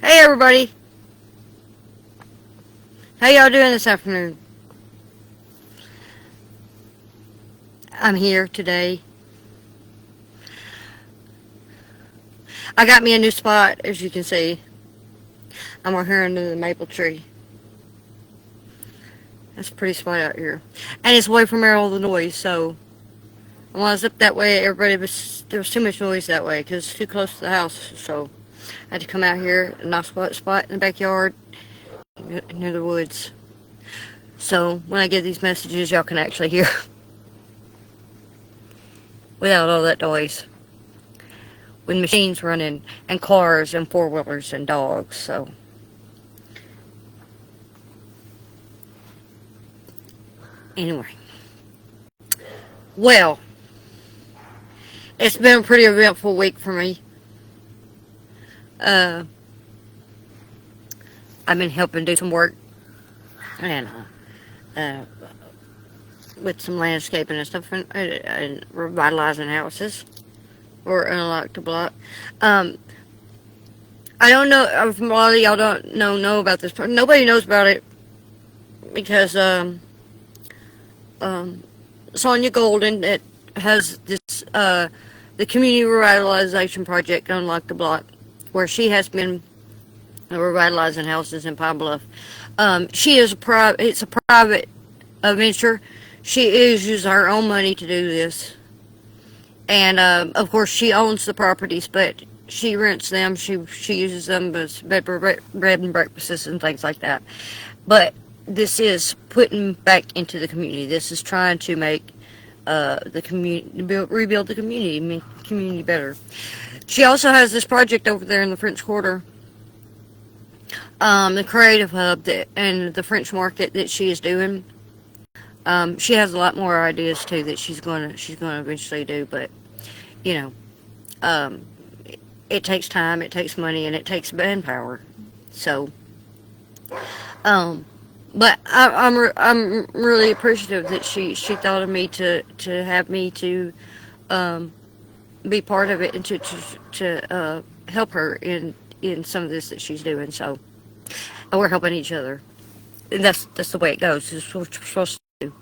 Hey everybody, how y'all doing this afternoon? I'm here today. I got me a new spot, as you can see. I'm over here under the maple tree. That's a pretty spot out here. And it's away from all the noise, so when I was up that way, there was too much noise that way because it's too close to the house. So I had to come out here, a nice spot in the backyard near the woods. So when I get these messages, y'all can actually hear without all that noise. With machines running and cars and four-wheelers and dogs. So anyway, well, it's been a pretty eventful week for me. I've been helping do some work and uh, with some landscaping and stuff and revitalizing houses or unlock the block. I don't know if a lot of y'all don't know about this. Nobody knows about it because Sonia Golden that has this the community revitalization project Unlock the Block, where she has been revitalizing houses in Pine Bluff. She is it's a private venture. She is using her own money to do this. And of course, she owns the properties, but she rents them. She uses them as bed and breakfasts and things like that. But this is putting back into the community. This is trying to make the community, rebuild the community, make the community better. She also has this project over there in the French Quarter, the Creative Hub and the French Market that she is doing. She has a lot more ideas too that she's gonna eventually do, but you know, it takes time, it takes money, and it takes manpower. So, but I'm really appreciative that she thought of me to have me to be part of it and to help her in some of this that she's doing. So, and we're helping each other, and that's the way it goes. It's what we're supposed to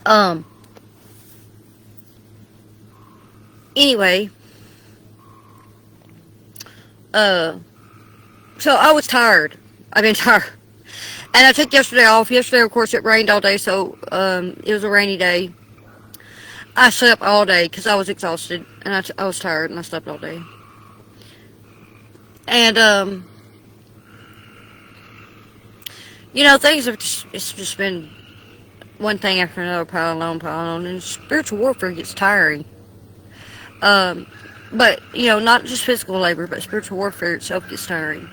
do. Anyway, so I was tired. I've been tired. And I took yesterday off. Yesterday, of course, it rained all day, so it was a rainy day. I slept all day because I was exhausted, and I was tired, and I slept all day. And, you know, it's just been one thing after another, piling on, and spiritual warfare gets tiring. But, you know, not just physical labor, but spiritual warfare itself gets tiring.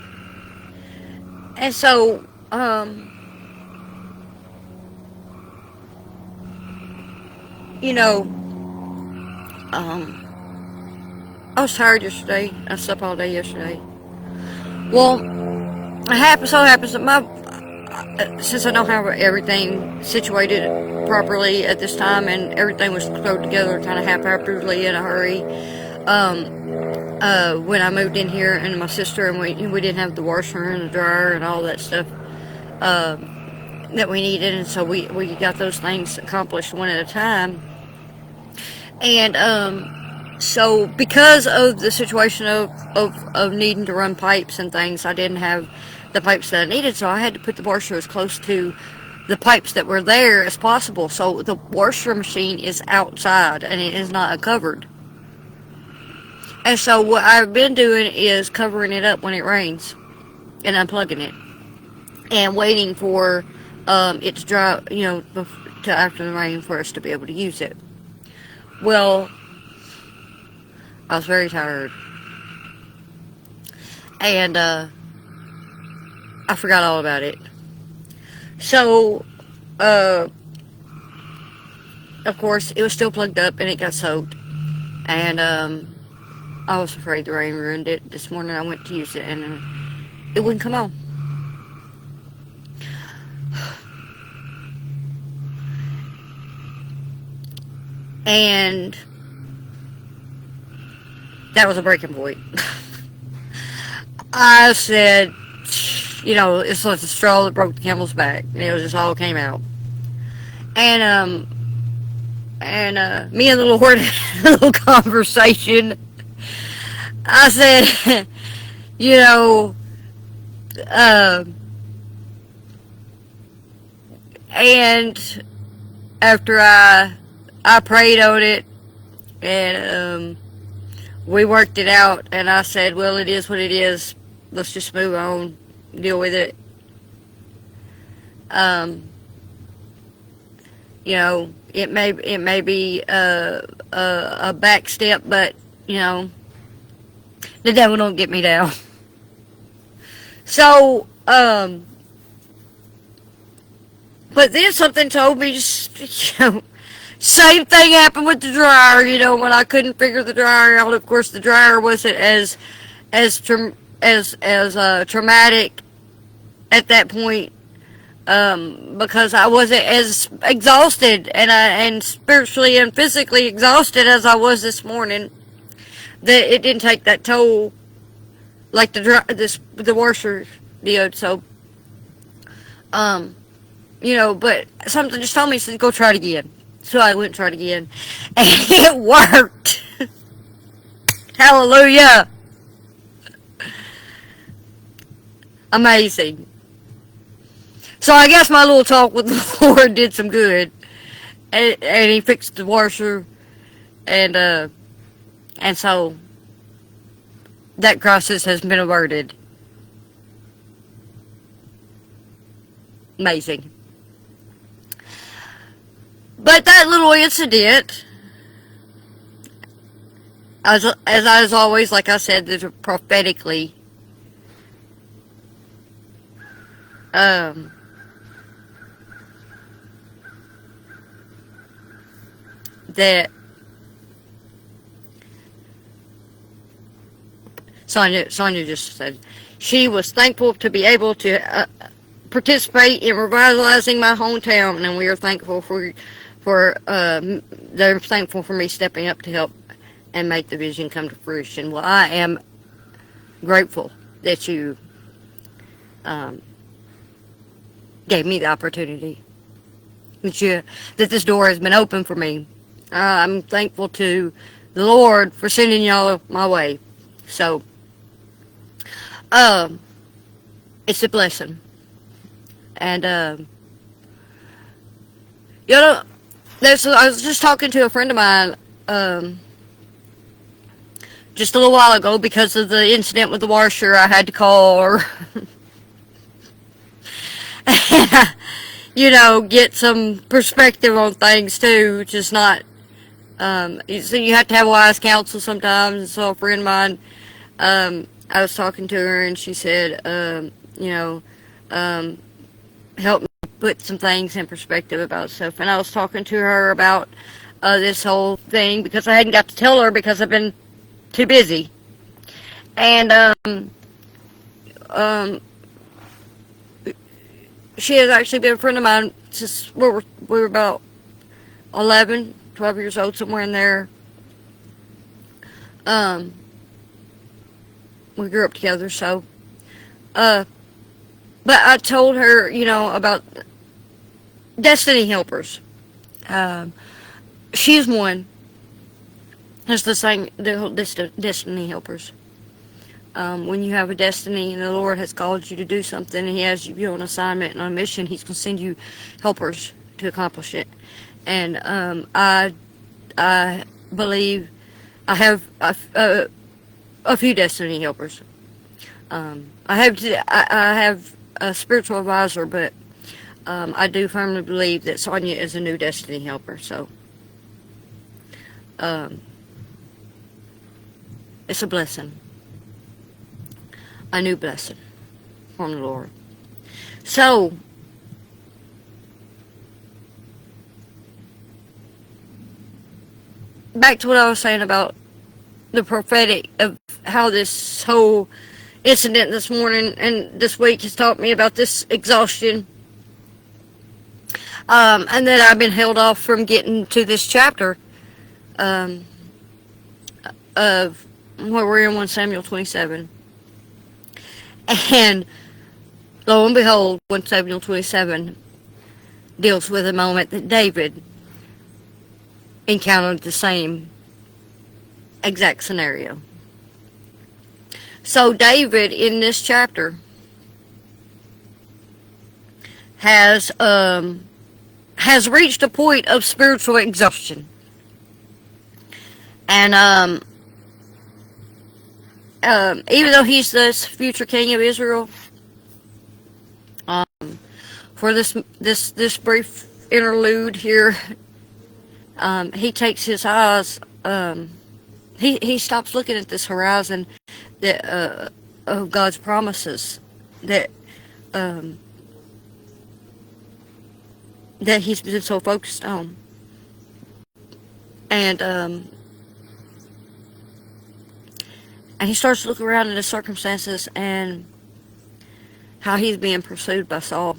And so, you know, I was tired yesterday. I slept all day yesterday. Well, so happens that since I don't have everything situated properly at this time, and everything was thrown together kind of haphazardly in a hurry, when I moved in here, and my sister, and we didn't have the washer and the dryer and all that stuff that we needed, and so we got those things accomplished one at a time. And so because of the situation of needing to run pipes and things, I didn't have the pipes that I needed, so I had to put the washer as close to the pipes that were there as possible. So the washer machine is outside and it is not covered. And so what I've been doing is covering it up when it rains and unplugging it and waiting for it to dry, you know, to after the rain for us to be able to use it. Well, I was very tired, and I forgot all about it. So, of course, it was still plugged up and it got soaked, and I was afraid the rain ruined it. This morning I went to use it and it wouldn't come on. And that was a breaking point. I said, it's like the straw that broke the camel's back. It just all came out. And me and the Lord had a little conversation. I said, you know, uh, and after I prayed on it, and we worked it out, and I said, well, it is what it is. Let's just move on, deal with it. Um, it may be a back step, but the devil don't get me down. So, but then something told me, same thing happened with the dryer. When I couldn't figure the dryer out. Of course, the dryer wasn't as traumatic at that point, because I wasn't as exhausted and spiritually and physically exhausted as I was this morning. That it didn't take that toll like the washer did. So, but something just told me, said, go try it again. So I went and tried again, and it worked. Hallelujah. Amazing. So I guess my little talk with the Lord did some good, and he fixed the washer, and so that crisis has been averted. Amazing. But that little incident, as always, like I said, prophetically, that Sonia just said she was thankful to be able to participate in revitalizing my hometown, and we are thankful they're thankful for me stepping up to help and make the vision come to fruition. Well, I am grateful that you gave me the opportunity, that this door has been open for me. I'm thankful to the Lord for sending y'all my way. So, it's a blessing. And, I was just talking to a friend of mine, just a little while ago, because of the incident with the washer. I had to call her, get some perspective on things too, just not, so you have to have wise counsel sometimes. And so a friend of mine, I was talking to her, and she said, help me put some things in perspective about stuff. And I was talking to her about this whole thing, because I hadn't got to tell her because I've been too busy. And she has actually been a friend of mine since we were about 11, 12 years old, somewhere in there. We grew up together, so. But I told her, about destiny helpers. She's one. It's the whole destiny helpers. When you have a destiny and the Lord has called you to do something, and He has you on assignment and on a mission, He's going to send you helpers to accomplish it. And I believe I have a few destiny helpers. I have a spiritual advisor, but I do firmly believe that Sonia is a new destiny helper. So it's a blessing, a new blessing from the Lord. So back to what I was saying about the prophetic, of how this whole incident this morning and this week has taught me about this exhaustion, and that I've been held off from getting to this chapter of where we're in 1 Samuel 27. And lo and behold, 1 Samuel 27 deals with a moment that David encountered the same exact scenario. So David in this chapter has reached a point of spiritual exhaustion, and even though he's this future king of Israel, for this brief interlude here, he takes his eyes. He stops looking at this horizon that of God's promises that that he's been so focused on, and he starts to look around at his circumstances and how he's being pursued by Saul,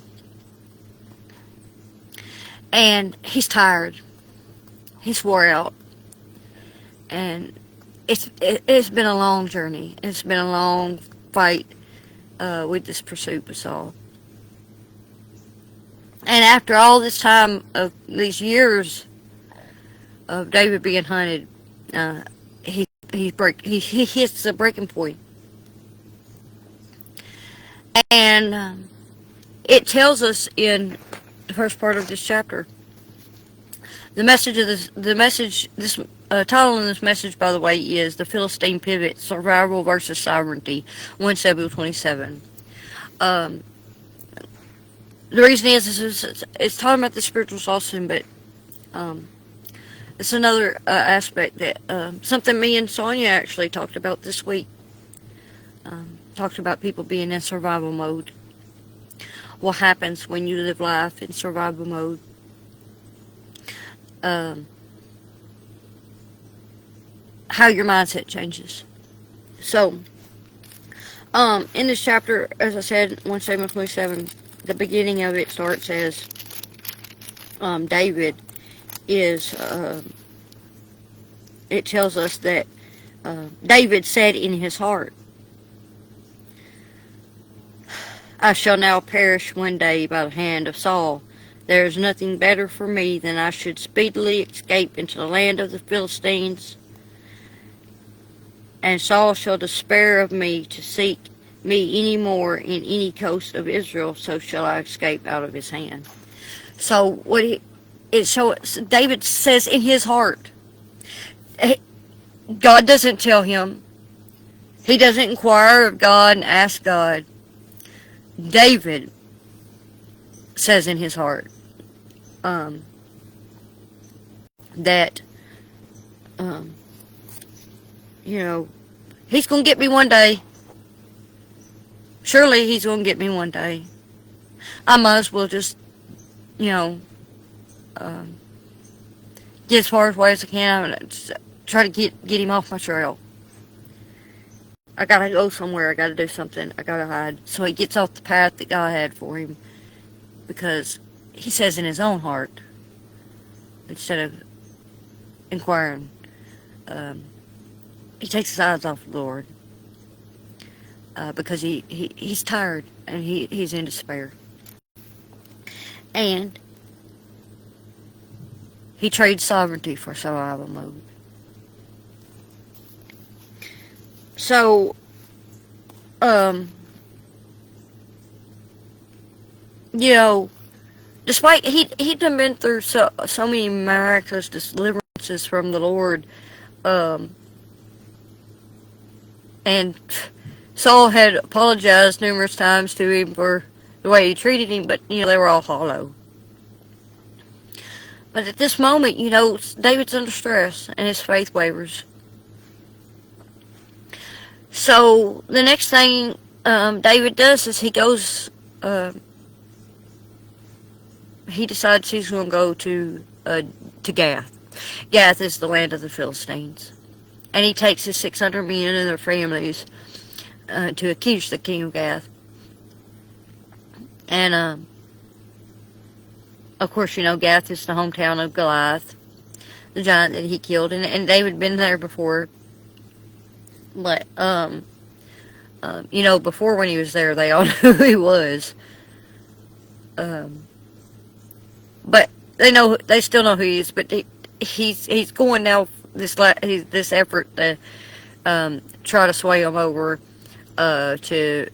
and he's tired, he's wore out, and it's been a long journey. It's been a long fight with this pursuit with Saul. And after all this time of these years of David being hunted, he hits the breaking point, and it tells us in the first part of this chapter. The title in this message, by the way, is "The Philistine Pivot: Survival versus Sovereignty." 1 Samuel 27. The reason is it's talking about the spiritual exhaustion, but it's another aspect that something me and Sonia actually talked about this week. Talked about people being in survival mode. What happens when you live life in survival mode? How your mindset changes. So, in this chapter, as I said, 1 Samuel 27, the beginning of it starts as David is, it tells us that David said in his heart, "I shall now perish one day by the hand of Saul. There is nothing better for me than I should speedily escape into the land of the Philistines, and Saul shall despair of me to seek me any more in any coast of Israel, so shall I escape out of his hand." So David says in his heart. God doesn't tell him. He doesn't inquire of God and ask God. David says in his heart that he's going to get me one day. Surely he's going to get me one day. I might as well just, get as far away as I can and try to get him off my trail. I gotta go somewhere. I gotta do something. I gotta hide. So he gets off the path that God had for him, because he says in his own heart, instead of inquiring, he takes his eyes off the Lord, because he's tired and he's in despair. And he trades sovereignty for survival mode. So, despite he'd been through so many miraculous deliverances from the Lord, and Saul had apologized numerous times to him for the way he treated him, but they were all hollow. But at this moment, David's under stress and his faith wavers. So the next thing David does is he goes. He decides he's going to go to Gath. Gath is the land of the Philistines, and he takes his 600 men and their families to accuse the king of Gath. And of course, Gath is the hometown of Goliath, the giant that he killed, and David had been there before. But Before when he was there, they all knew who he was. Um, but they still know who he is. But he's going now this effort to try to sway him over to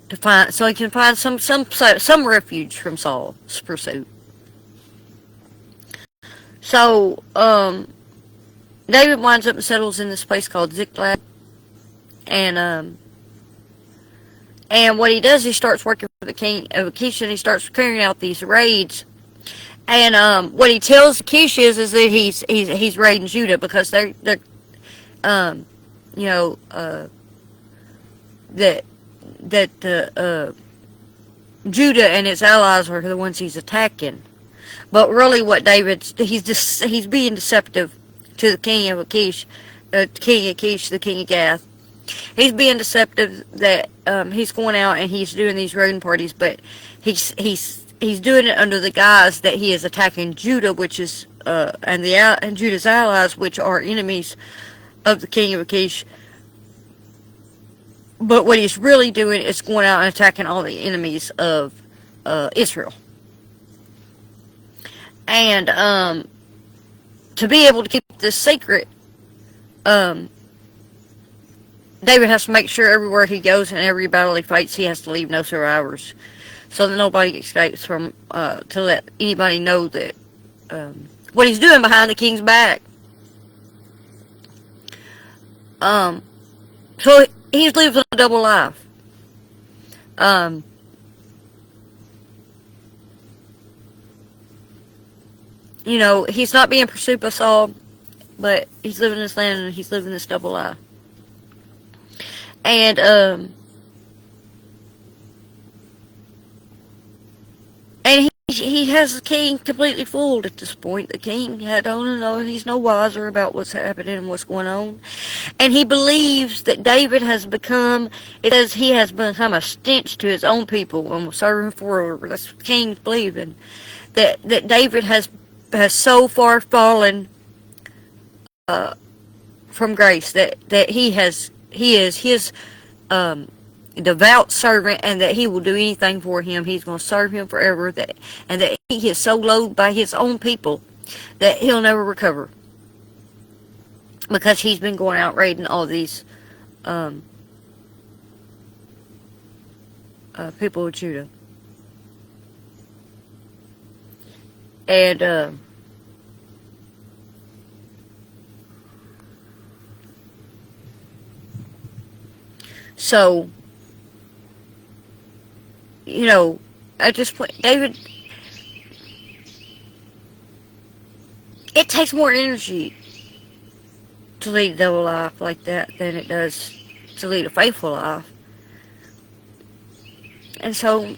to find so he can find some refuge from Saul's pursuit. So David winds up and settles in this place called Ziklag, and what he does, he starts working for the king of Achish, and he starts carrying out these raids. And what he tells Achish is that he's raiding Judah because they're you know that Judah and its allies are the ones he's attacking. But really, what he's being deceptive to the king of Achish, the king of Gath. He's being deceptive that he's going out and he's doing these raiding parties, but he's doing it under the guise that he is attacking Judah, which is and Judah's allies, which are enemies of the king of Achish. But what he's really doing is going out and attacking all the enemies of Israel. And to be able to keep this secret, David has to make sure everywhere he goes and every battle he fights, he has to leave no survivors, so that nobody escapes from to let anybody know that what he's doing behind the king's back. So he's living a double life. He's not being pursued by Saul, but he's living in this land and he's living this double life. And he has the king completely fooled at this point. The king don't know, he's no wiser about what's happening and what's going on. And he believes that David has become, it says he has become a stench to his own people and will serve him forever. That's what the king's believing. That David has so far fallen from grace that he is his devout servant, and that he will do anything for him. He's going to serve him forever, and that he is so loathed by his own people that he'll never recover, because he's been going out raiding all these people of Judah. And so, at this point, David, it takes more energy to lead a double life like that than it does to lead a faithful life. And so,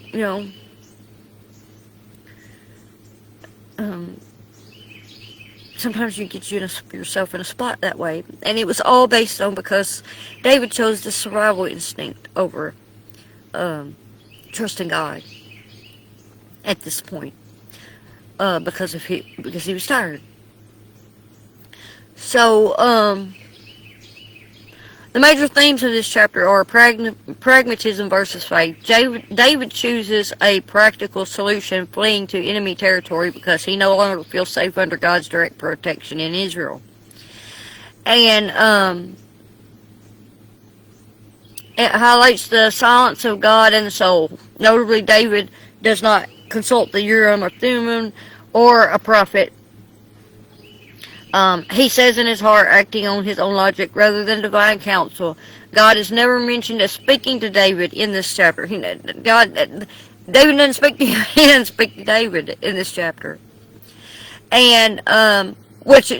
sometimes you get yourself in a spot that way. And it was all based on because David chose the survival instinct over trusting God at this point, because he was tired. So the major themes of this chapter are pragmatism versus faith. David chooses a practical solution, fleeing to enemy territory because he no longer feels safe under God's direct protection in Israel. And it highlights the silence of God and the soul. Notably, David does not consult the Urim or Thummim or a prophet. He says in his heart, acting on his own logic rather than divine counsel. God is never mentioned as speaking to David in this chapter. David doesn't speak to him. He doesn't speak to David in this chapter, and which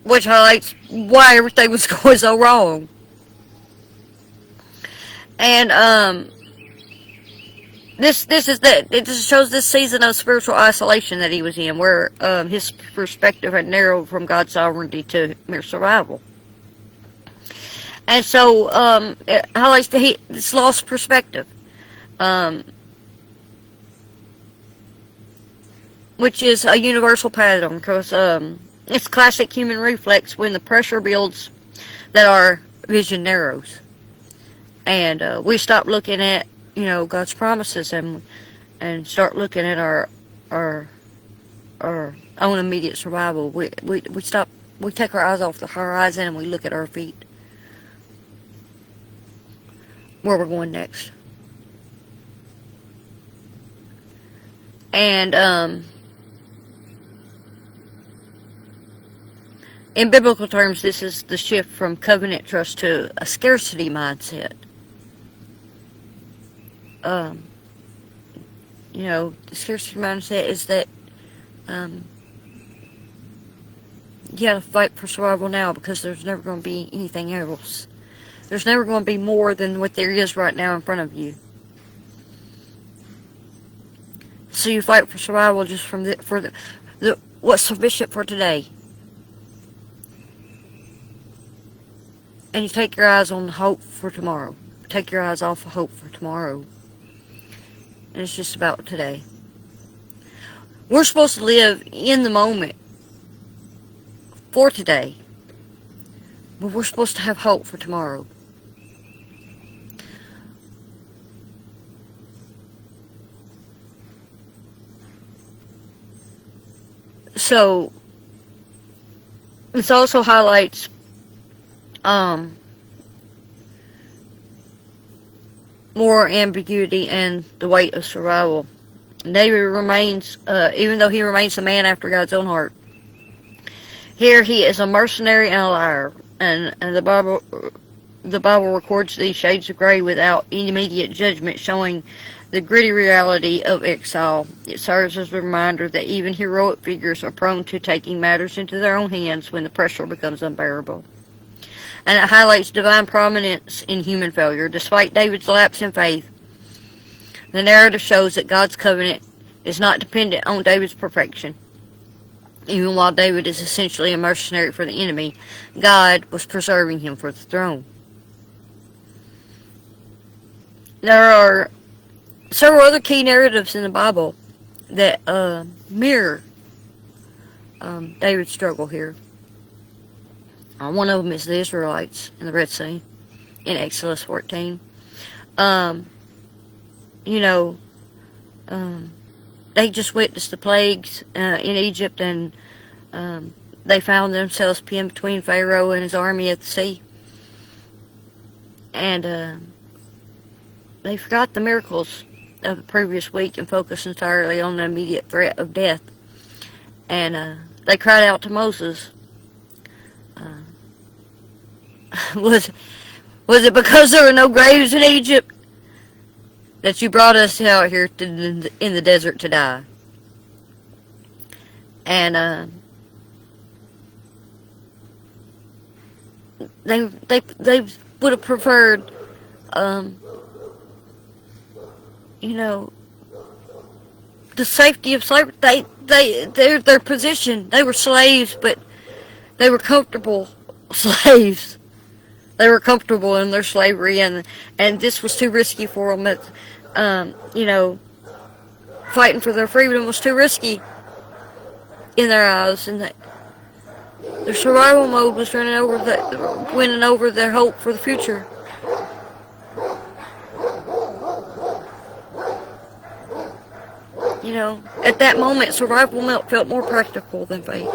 highlights why everything was going so wrong. And This shows this season of spiritual isolation that he was in, where his perspective had narrowed from God's sovereignty to mere survival. And so it highlights this lost perspective, which is a universal pattern, because It's classic human reflex when the pressure builds that our vision narrows. And we stop looking at, God's promises, and start looking at our own immediate survival. We take our eyes off the horizon and we look at our feet, where we're going next. And in biblical terms, this is the shift from covenant trust to a scarcity mindset. The scarcity mindset is that you gotta fight for survival now, because there's never going to be anything else. There's never going to be more than what there is right now in front of you. So you fight for survival just for what's sufficient for today. And you take your eyes on hope for tomorrow. Take your eyes off of hope for tomorrow. And it's just about today. We're supposed to live in the moment for today. But we're supposed to have hope for tomorrow. So, this also highlights more ambiguity and the weight of survival. David remains, even though he remains a man after God's own heart, here he is a mercenary and a liar. And the Bible records these shades of gray without immediate judgment, showing the gritty reality of exile. It serves as a reminder that even heroic figures are prone to taking matters into their own hands when the pressure becomes unbearable. And it highlights divine prominence in human failure. Despite David's lapse in faith, the narrative shows that God's covenant is not dependent on David's perfection. Even while David is essentially a mercenary for the enemy, God was preserving him for the throne. There are several other key narratives in the Bible that mirror David's struggle here. One of them is the Israelites in the Red Sea in Exodus 14. They just witnessed the plagues in Egypt, and they found themselves pinned between Pharaoh and his army at the sea. And they forgot the miracles of the previous week and focused entirely on the immediate threat of death. And they cried out to Moses. Was it because there were no graves in Egypt that you brought us out here in the desert to die? And they would have preferred, the safety of slavery. Their position. They were slaves, but they were comfortable slaves. They were comfortable in their slavery, and this was too risky for them. Fighting for their freedom was too risky in their eyes, and their survival mode was winning over their hope for the future. At that moment, survival felt more practical than faith.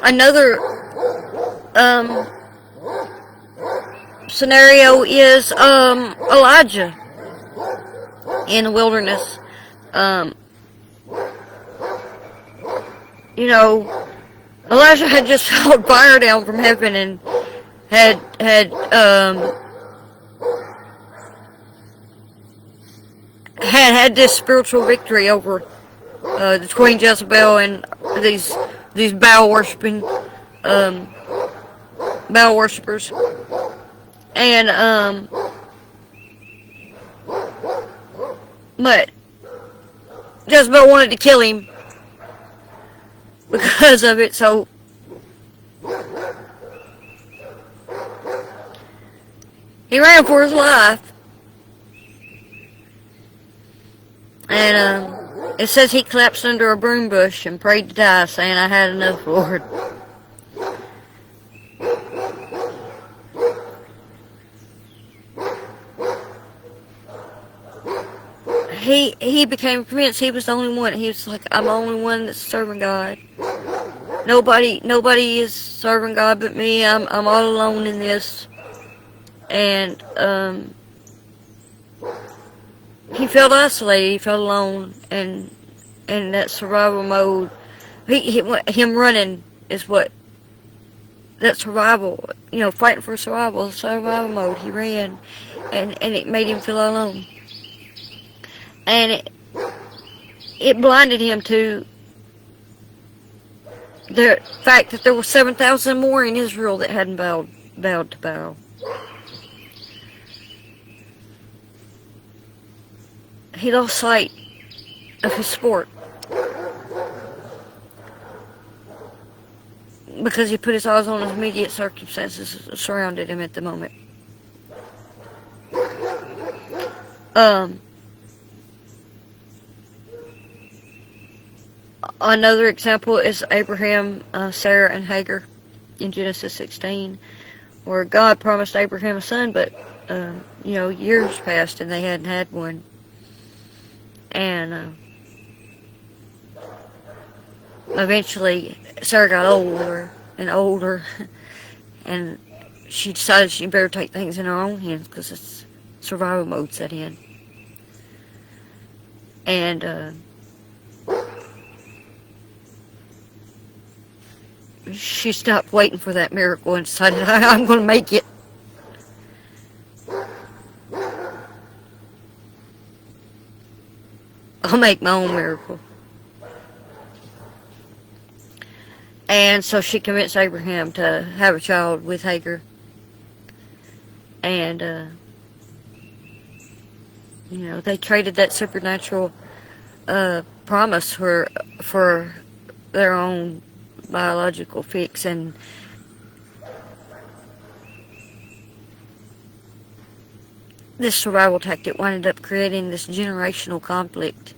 Another scenario is Elijah in the wilderness. Elijah had just called fire down from heaven and had this spiritual victory over the Queen Jezebel and these Baal worshippers, and but Jezebel wanted to kill him because of it, so he ran for his life. And It says he collapsed under a broom bush and prayed to die, saying, "I had enough, Lord." He became convinced he was the only one. He was like, "I'm the only one that's serving God. Nobody is serving God but me. I'm all alone in this." And he felt isolated. He felt alone, and that survival mode. Him running is what that survival. Fighting for survival mode. He ran, and it made him feel alone, and it blinded him to the fact that there were 7,000 more in Israel that hadn't bowed to Baal. He lost sight of his sport because he put his eyes on his immediate circumstances that surrounded him at the moment. Another example is Abraham, Sarah, and Hagar in Genesis 16, where God promised Abraham a son, but years passed and they hadn't had one. And eventually Sarah got older and older, and she decided she better take things in her own hands because it's survival mode set in. And she stopped waiting for that miracle and decided, "I'm going to make it." I'll make my own miracle. And so she convinced Abraham to have a child with Hagar. And, they traded that supernatural promise for their own biological fix. And this survival tactic wound up creating this generational conflict,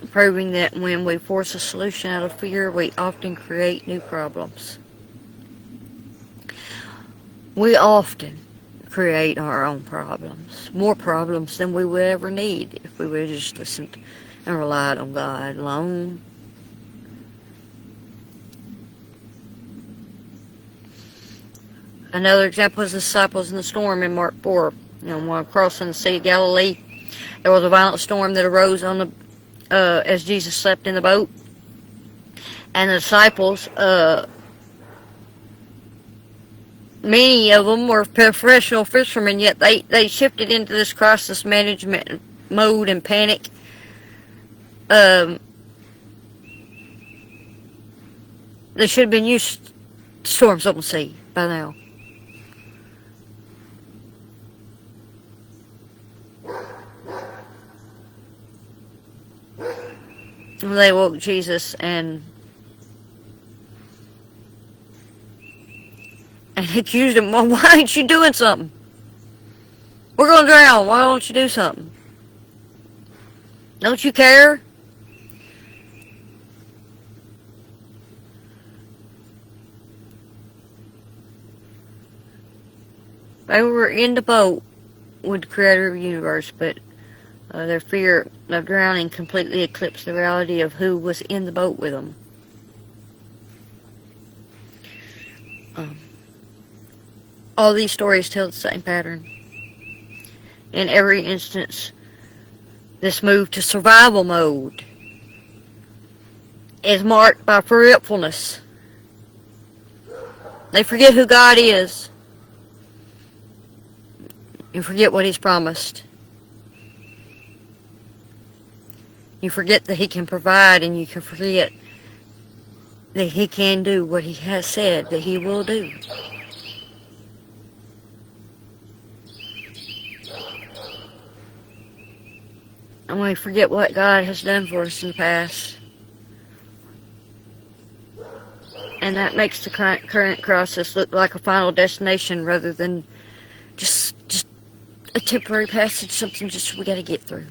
proving that when we force a solution out of fear, we often create new problems. We often create our own problems, more problems than we would ever need if we would have just listened and relied on God alone. Another example is the disciples in the storm in Mark 4. While crossing the Sea of Galilee, there was a violent storm that arose as Jesus slept in the boat. And the disciples, many of them were professional fishermen, yet they shifted into this crisis management mode and panic. They should have been used to storms on the sea by now. They woke Jesus and accused him. "Well, why aren't you doing something? We're going to drown. Why don't you do something? Don't you care?" They were in the boat with the creator of the universe, but their fear of drowning completely eclipsed the reality of who was in the boat with them. All these stories tell the same pattern. In every instance, this move to survival mode is marked by forgetfulness. They forget who God is. You forget what He's promised. You forget that He can provide, and you can forget that He can do what He has said that He will do. And we forget what God has done for us in the past. And that makes the current crisis look like a final destination rather than just a temporary passage, something just we got to get through.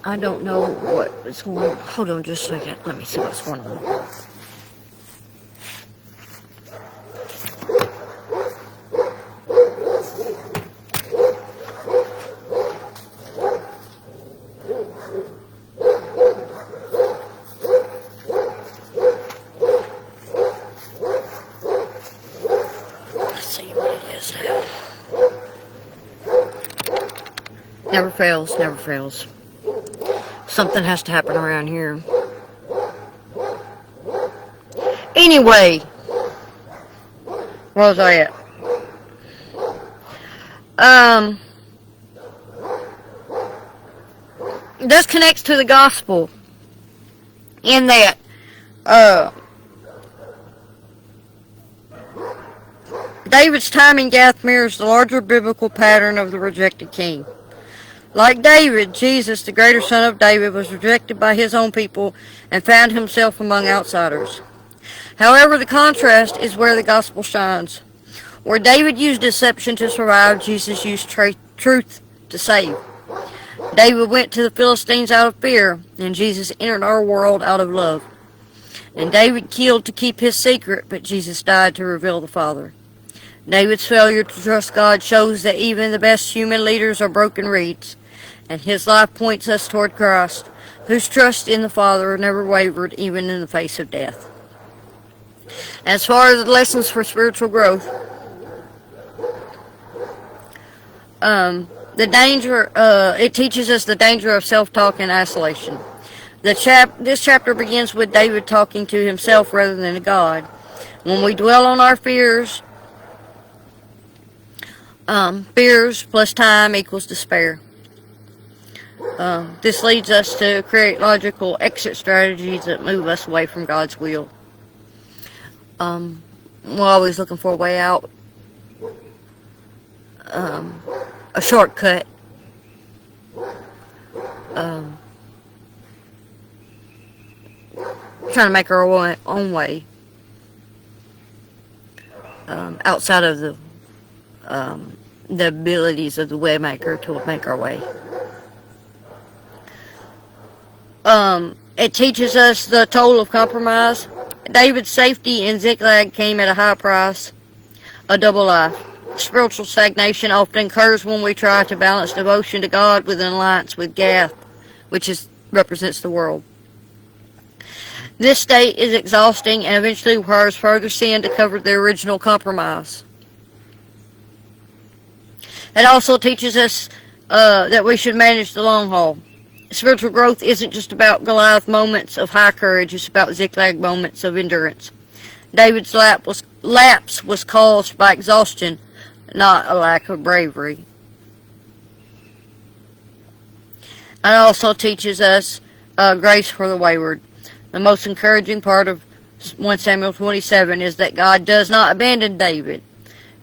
I don't know what is going on. Hold on just a second. Let me see what's going on. Let's see what it is now. Never fails, never fails. Something has to happen around here. Anyway, where was I at? This connects to the gospel in that David's time in Gath mirrors the larger biblical pattern of the rejected king. Like David, Jesus, the greater son of David, was rejected by his own people and found himself among outsiders. However, the contrast is where the gospel shines. Where David used deception to survive, Jesus used truth to save. David went to the Philistines out of fear, and Jesus entered our world out of love. And David killed to keep his secret, but Jesus died to reveal the Father. David's failure to trust God shows that even the best human leaders are broken reeds, and his life points us toward Christ, whose trust in the Father never wavered even in the face of death. As far as the lessons for spiritual growth, it teaches us the danger of self-talk and isolation. This chapter begins with David talking to himself rather than to God. When we dwell on our fears plus time equals despair. This leads us to create logical exit strategies that move us away from God's will. We're always looking for a way out, a shortcut. Trying to make our own way outside of the abilities of the waymaker to make our way. It teaches us the toll of compromise. David's safety in Ziklag came at a high price, a double life. Spiritual stagnation often occurs when we try to balance devotion to God with an alliance with Gath, which represents the world. This state is exhausting and eventually requires further sin to cover the original compromise. It also teaches us that we should manage the long haul. Spiritual growth isn't just about Goliath moments of high courage, it's about Ziklag moments of endurance. David's lapse was caused by exhaustion, not a lack of bravery. It also teaches us grace for the wayward. The most encouraging part of 1 Samuel 27 is that God does not abandon David.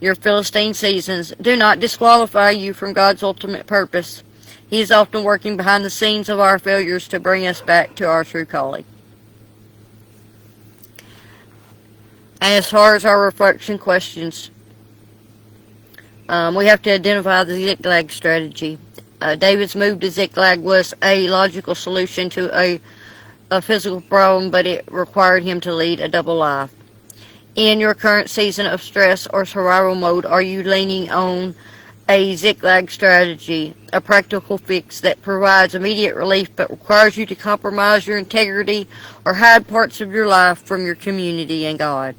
Your Philistine seasons do not disqualify you from God's ultimate purpose. He is often working behind the scenes of our failures to bring us back to our true calling. As far as our reflection questions, we have to identify the Ziklag strategy. David's move to Ziklag was a logical solution to a physical problem, but it required him to lead a double life. In your current season of stress or survival mode, are you leaning on a Ziklag strategy, a practical fix that provides immediate relief but requires you to compromise your integrity or hide parts of your life from your community and God?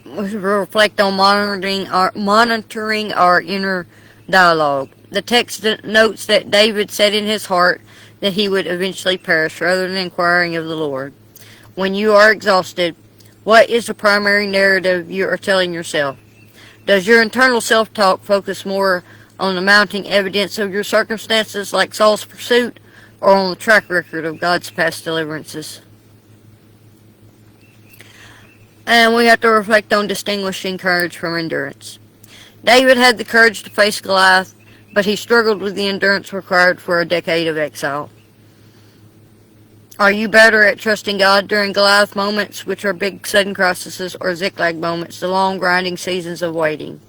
We reflect on monitoring our inner dialogue. The text notes that David said in his heart that he would eventually perish rather than inquiring of the Lord. When you are exhausted, what is the primary narrative you are telling yourself? Does your internal self-talk focus more on the mounting evidence of your circumstances like Saul's pursuit, or on the track record of God's past deliverances? And we have to reflect on distinguishing courage from endurance. David had the courage to face Goliath, but he struggled with the endurance required for a decade of exile. Are you better at trusting God during Goliath moments, which are big sudden crises, or Ziklag moments, the long grinding seasons of waiting?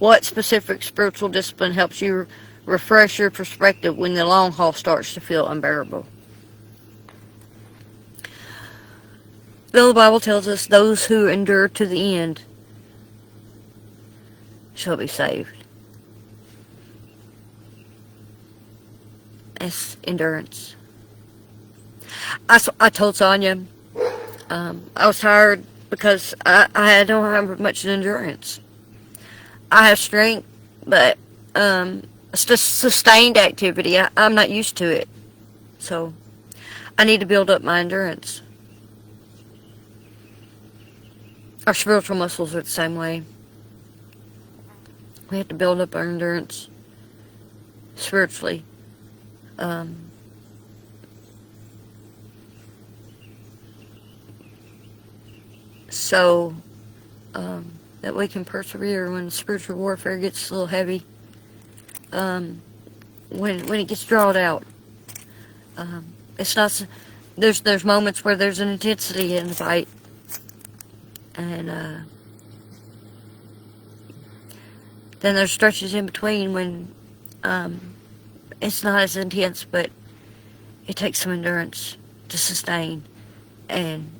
What specific spiritual discipline helps you refresh your perspective when the long haul starts to feel unbearable? The Bible tells us those who endure to the end shall be saved. It's endurance. I told Sonia I was tired because I don't have much endurance. I have strength, but it's just sustained activity. I'm not used to it. So I need to build up my endurance. Our spiritual muscles are the same way. We have to build up our endurance spiritually. So that we can persevere when spiritual warfare gets a little heavy. When it gets drawn out, it's not. There's moments where there's an intensity in the fight, and then there's stretches in between when it's not as intense, but it takes some endurance to sustain and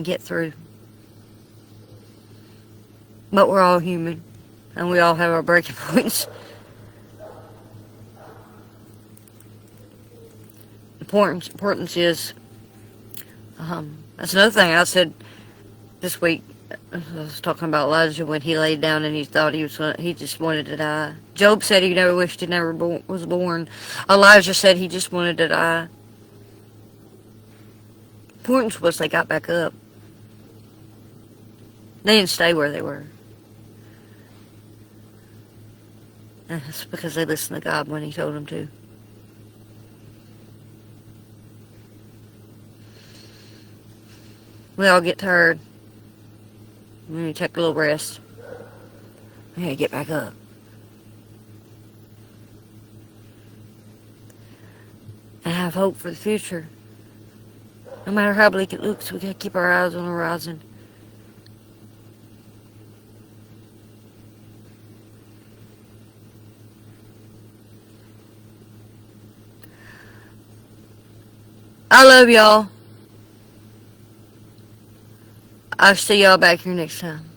get through. But we're all human, and we all have our breaking points. Importance is, that's another thing I said this week. I was talking about Elijah when he laid down and he thought he just wanted to die. Job said he never wished he never was born. Elijah said he just wanted to die. Importance was they got back up. They didn't stay where they were. And that's because they listened to God when He told them to. We all get tired. We need to take a little rest. We need to get back up. And have hope for the future. No matter how bleak it looks, we gotta keep our eyes on the horizon. I love y'all. I'll see y'all back here next time.